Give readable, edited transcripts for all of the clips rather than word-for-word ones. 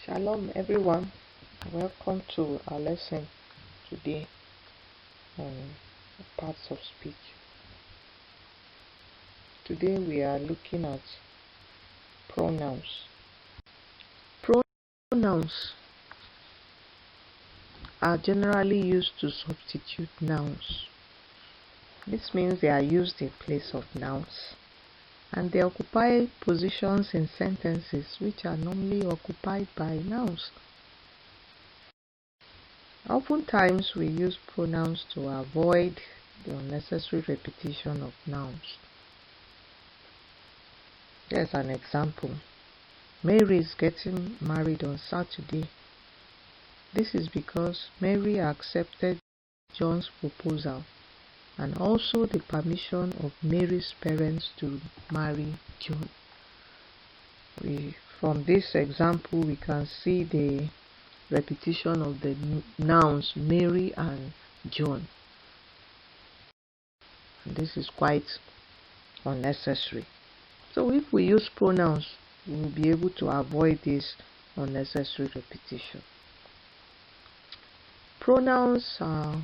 Shalom everyone, welcome to our lesson today on parts of speech. Today we are looking at pronouns. Pronouns are generally used to substitute nouns. This means they are used in place of nouns, and they occupy positions in sentences which are normally occupied by nouns. Oftentimes we use pronouns to avoid the unnecessary repetition of nouns. Here's an example. Mary is getting married on Saturday. This is because Mary accepted John's proposal and also the permission of Mary's parents to marry John. From this example, we can see the repetition of the nouns Mary and John. And this is quite unnecessary. So if we use pronouns, we will be able to avoid this unnecessary repetition. Pronouns are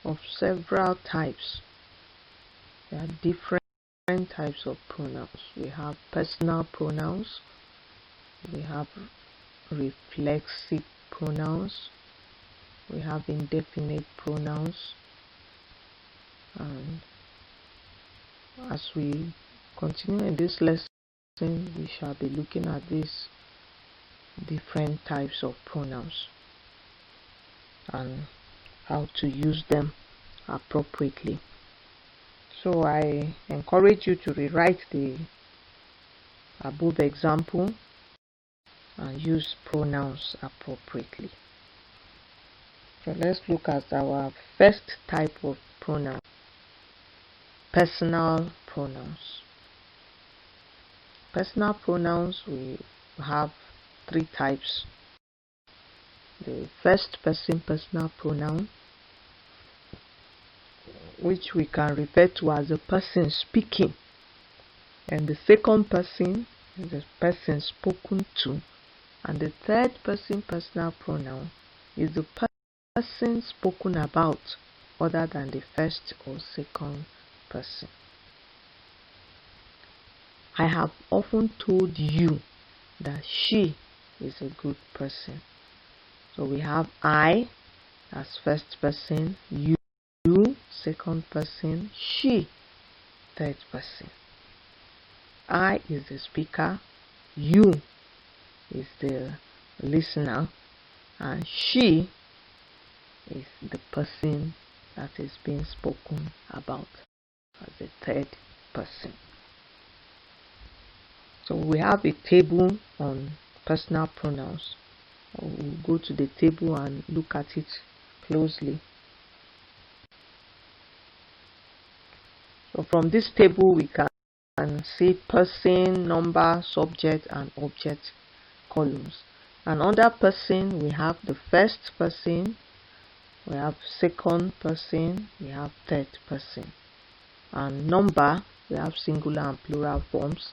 of several types. There are different types of pronouns. We have personal pronouns, we have reflexive pronouns, we have indefinite pronouns, and as we continue in this lesson, we shall be looking at these different types of pronouns and how to use them appropriately. So I encourage you to rewrite the above example and use pronouns appropriately. So let's look at our first type of pronoun, personal pronouns. Personal pronouns, we have three types. The first person personal pronoun, which we can refer to as the person speaking, and the second person is the person spoken to, and the third person personal pronoun is the person spoken about other than the first or second person. I have often told you that she is a good person. So we have I as first person, you second person, she third person. I is the speaker, you is the listener, and she is the person that is being spoken about as the third person. So we have a table on personal pronouns. We'll go to the table and look at it closely. So from this table we can see person, number, subject and object columns. And under person we have the first person, we have second person, we have third person. And number, we have singular and plural forms.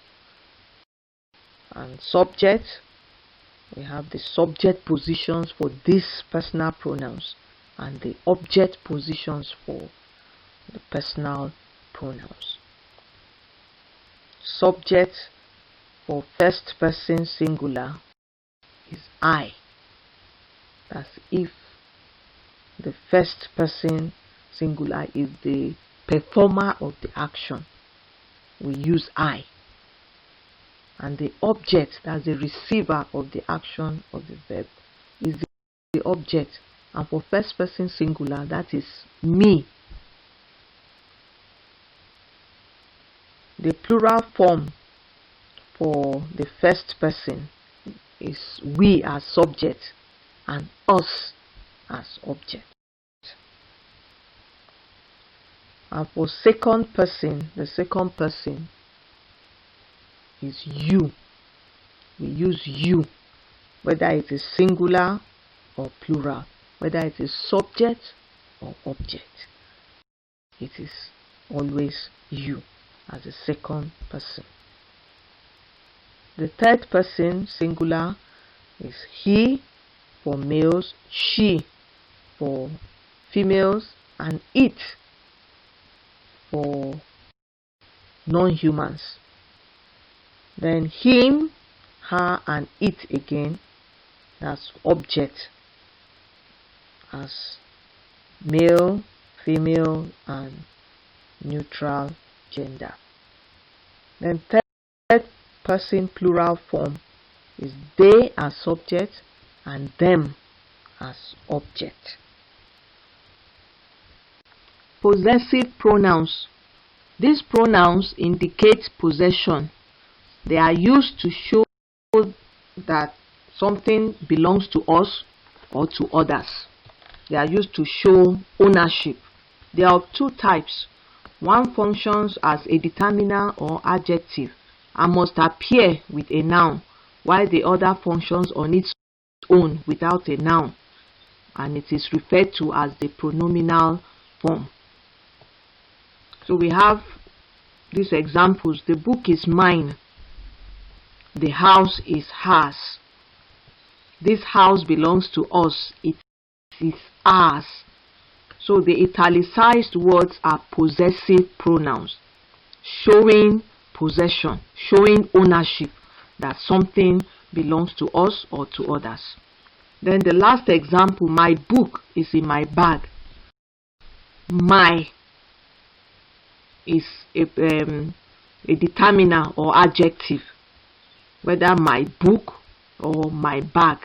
And subject, we have the subject positions for these personal pronouns and the object positions for the personal pronouns. Subject for first person singular is I. That's if the first person singular is the performer of the action, we use I. And the object, that's the receiver of the action of the verb, is the object. And for first person singular, that is me. The plural form for the first person is we as subject and us as object. And for second person, the second person is you. We use you, whether it is singular or plural, whether it is subject or object. It is always you as a second person. The third person singular is he for males, she for females, and it for non-humans. Then him, her, and it again, that's object, as male, female, and neutral gender. Then third person plural form is they as subject and them as object. Possessive pronouns. These pronouns indicate possession. They are used to show that something belongs to us or to others. They are used to show ownership. They are of two types. One functions as a determiner or adjective and must appear with a noun, while the other functions on its own without a noun, and it is referred to as the pronominal form. So we have these examples. The book is mine. The house is hers. This house belongs to us. It is ours. So the italicized words are possessive pronouns, showing possession, showing ownership, that something belongs to us or to others. Then the last example, my book is in my bag. My is a determiner or adjective, whether my book or my bag,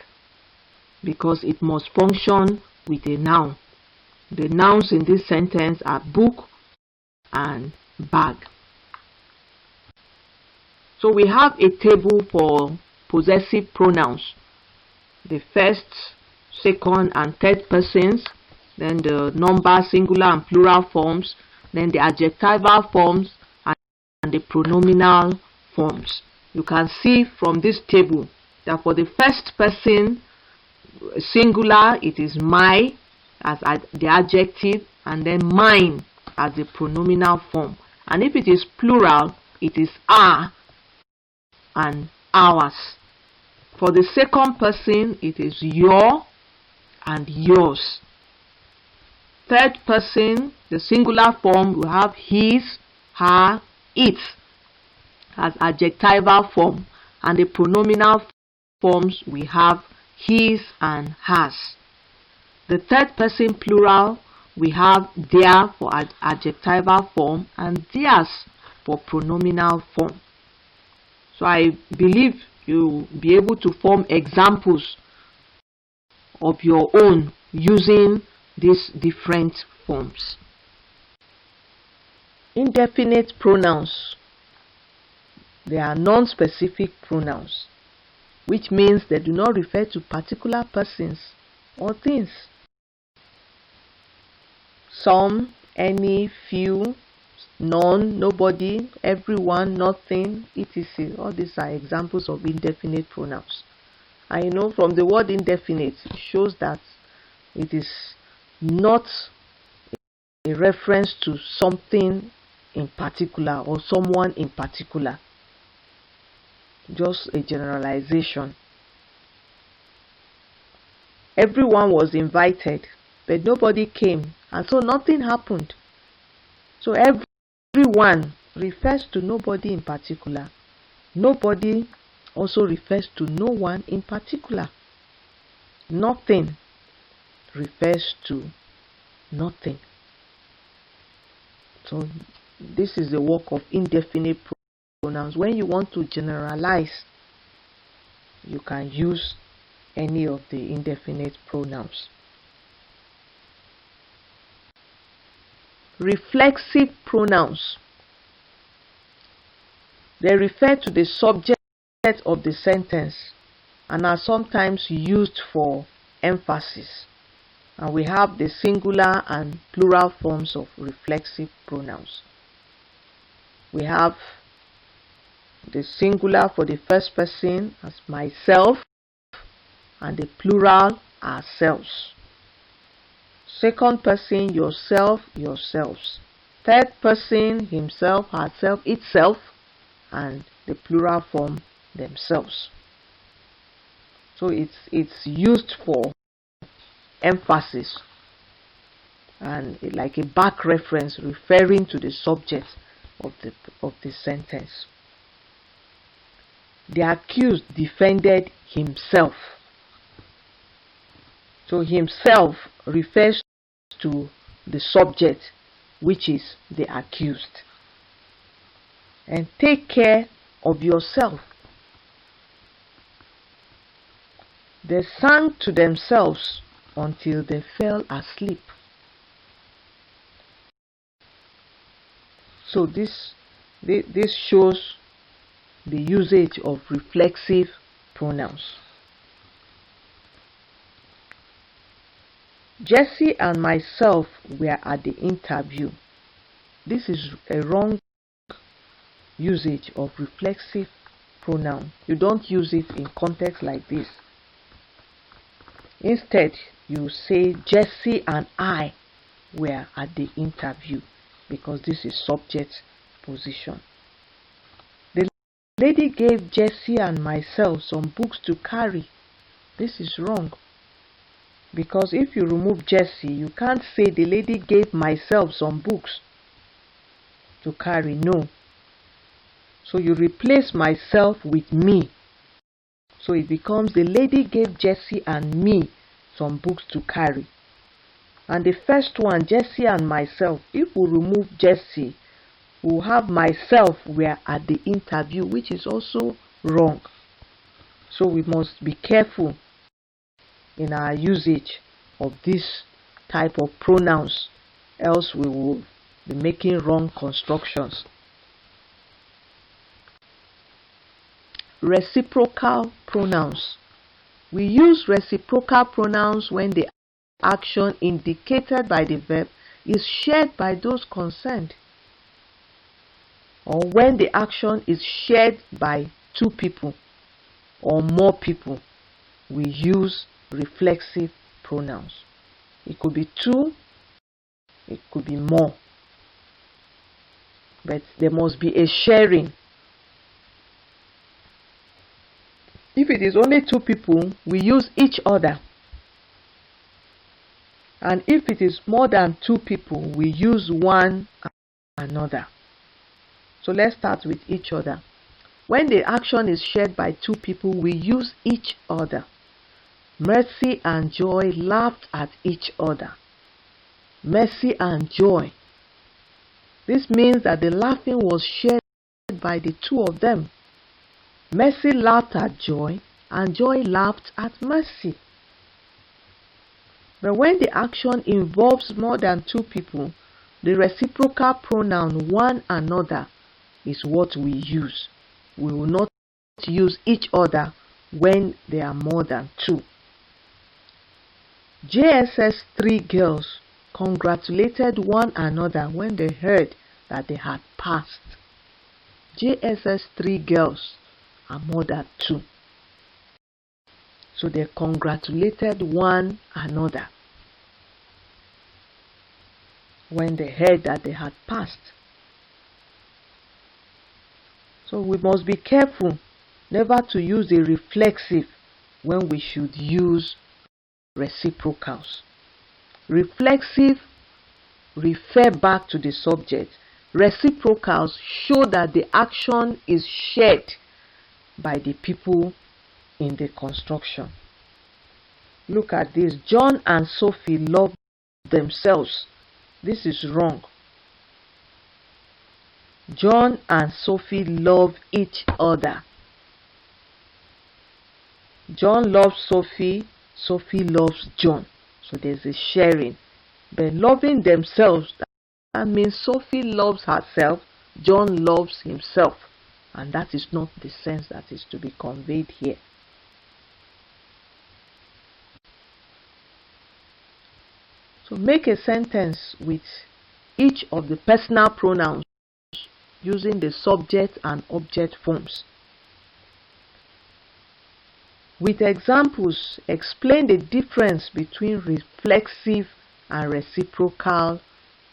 because it must function with a noun. The nouns in this sentence are book and bag. So we have a table for possessive pronouns. The first, second, and third persons, then the number, singular and plural forms, then the adjectival forms, and the pronominal forms. You can see from this table that for the first person, singular, it is my as the adjective, and then mine as the pronominal form. And if it is plural, it is our and ours. For the second person, it is your and yours. Third person, the singular form, we have his, her, it as adjectival form, and the pronominal forms we have his and hers. The third person plural, we have their for adjectival form and theirs for pronominal form. So I believe you'll be able to form examples of your own using these different forms. Indefinite pronouns. They are non-specific pronouns, which means they do not refer to particular persons or things. Some, any, few, none, nobody, everyone, nothing, etc. All these are examples of indefinite pronouns. And you know, from the word indefinite, it shows that it is not a reference to something in particular or someone in particular. Just a generalization. Everyone was invited, but nobody came, and so nothing happened. So everyone refers to nobody in particular. Nobody also refers to no one in particular. Nothing refers to nothing. So this is the work of indefinite pronouns. When you want to generalize, you can use any of the indefinite pronouns. Reflexive pronouns. They refer to the subject of the sentence and are sometimes used for emphasis. And we have the singular and plural forms of reflexive pronouns. We have the singular for the first person as myself, and the plural ourselves. Second person, yourself, yourselves. Third person, himself, herself, itself, and the plural form, themselves. So it's used for emphasis and like a back reference referring to the subject of the sentence. The accused defended himself. So himself refers to the subject, which is the accused. And take care of yourself. They sang to themselves until they fell asleep. So this shows the usage of reflexive pronouns. Jesse and myself were at the interview. This is a wrong usage of reflexive pronoun. You don't use it in context like this. Instead, you say Jesse and I were at the interview, because this is subject position. The lady gave Jesse and myself some books to carry. This is wrong, because if you remove Jesse, you can't say the lady gave myself some books to carry. No. So you replace myself with me. So it becomes the lady gave Jesse and me some books to carry. And the first one, Jesse and myself, if we remove Jesse, we'll have myself were at the interview, which is also wrong. So we must be careful in our usage of this type of pronouns, else we will be making wrong constructions. Reciprocal pronouns. We use reciprocal pronouns when the action indicated by the verb is shared by those concerned, or when the action is shared by two people or more people. We use reflexive pronouns. It could be two, it could be more, but there must be a sharing. If it is only two people, we use each other. And if it is more than two people, we use one another. So let's start with each other. When the action is shared by two people, we use each other. Mercy and Joy laughed at each other. Mercy and Joy. This means that the laughing was shared by the two of them. Mercy laughed at Joy, and Joy laughed at Mercy. But when the action involves more than two people, the reciprocal pronoun one another is what we use. We will not use each other when there are more than two. JSS 3 girls congratulated one another when they heard that they had passed. JSS 3 girls are more than two. So they congratulated one another when they heard that they had passed. So we must be careful never to use a reflexive when we should use reciprocals. Reflexive refer back to the subject. Reciprocals show that the action is shared by the people in the construction. Look at this. John and Sophie love themselves. This is wrong. John and Sophie love each other. John loves Sophie, Sophie loves John. So there's a sharing. But loving themselves, that means Sophie loves herself, John loves himself. And that is not the sense that is to be conveyed here. So make a sentence with each of the personal pronouns using the subject and object forms. With examples, explain the difference between reflexive and reciprocal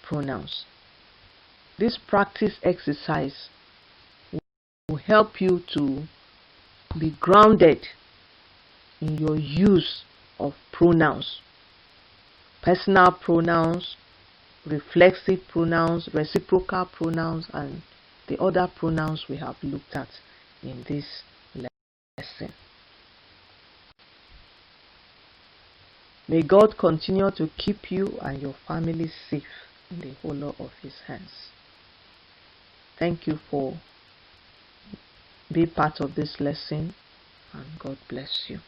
pronouns. This practice exercise will help you to be grounded in your use of pronouns. Personal pronouns, reflexive pronouns, reciprocal pronouns, and the other pronouns we have looked at in this lesson. May God continue to keep you and your family safe in the hollow of His hands. Thank you for being part of this lesson, and God bless you.